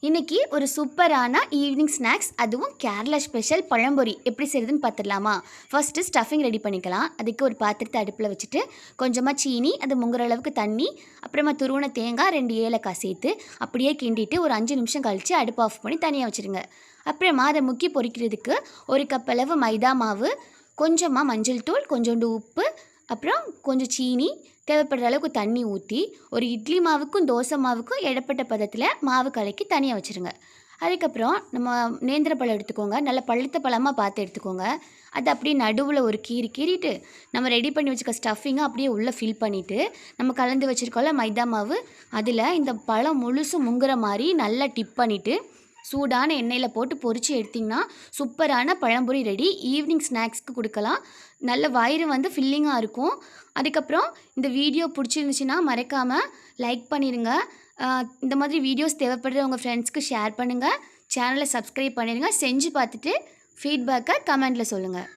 இன்னைக்கு ஒரு சூப்பரான ஈவினிங் ஸ்நாக்ஸ், அதுவும் கேரளா ஸ்பெஷல் பழம்பொரி எப்படி செய்யுதுன்னு பார்த்துடலாமா? ஃபர்ஸ்ட்டு ஸ்டஃபிங் ரெடி பண்ணிக்கலாம். அதுக்கு ஒரு பாத்திரத்தை அடுப்பில் வச்சுட்டு கொஞ்சமாக சீனி, அது முங்குற அளவுக்கு தண்ணி, அப்புறமா துருவன தேங்காய், 2 ஏலக்காய் சேர்த்து அப்படியே கிண்டிட்டு ஒரு 5 நிமிஷம் கழித்து அடுப்பு ஆஃப் பண்ணி தனியாக வச்சுருங்க. அப்புறமா அதை முக்கி பொரிக்கிறதுக்கு 1 கப் அளவு மைதா மாவு, கொஞ்சமாக மஞ்சள் தூள், கொஞ்சோண்டு உப்பு, அப்புறம் கொஞ்சம் சீனி, தேவைப்படுற அளவுக்கு தண்ணி ஊற்றி ஒரு இட்லி மாவுக்கும் தோசை மாவுக்கும் இடப்பட்ட பதத்தில் மாவு கலக்கி தனியாக வச்சுருங்க. அதுக்கப்புறம் நம்ம நேந்திர பழம் எடுத்துக்கோங்க. நல்ல பழுத்த பழமாக பார்த்து எடுத்துக்கோங்க. அதை அப்படியே நடுவில் ஒரு கீறிட்டு நம்ம ரெடி பண்ணி வச்சுக்க ஸ்டஃபிங்கை அப்படியே உள்ளே ஃபில் பண்ணிவிட்டு நம்ம கலந்து வச்சுருக்கோம்ல மைதா மாவு, அதில் இந்த பழம் முழுசும் முங்குற மாதிரி நல்லா டிப் பண்ணிவிட்டு சூடான எண்ணெயில் போட்டு பொரித்து எடுத்திங்கன்னா சூப்பரான பழம்பொரி ரெடி. ஈவினிங் ஸ்நாக்ஸ்க்கு கொடுக்கலாம். நல்ல வயிறு ஃபில்லிங்காக இருக்கும். அதுக்கப்புறம் இந்த வீடியோ பிடிச்சிருந்துச்சுன்னா மறக்காமல் லைக் பண்ணிடுங்க. இந்த மாதிரி வீடியோஸ் தேவைப்படுற உங்கள் ஃப்ரெண்ட்ஸ்க்கு ஷேர் பண்ணுங்கள். சேனலை சப்ஸ்கிரைப் பண்ணிடுங்க. செஞ்சு பார்த்துட்டு ஃபீட்பேக்கை கமெண்ட்டில் சொல்லுங்கள்.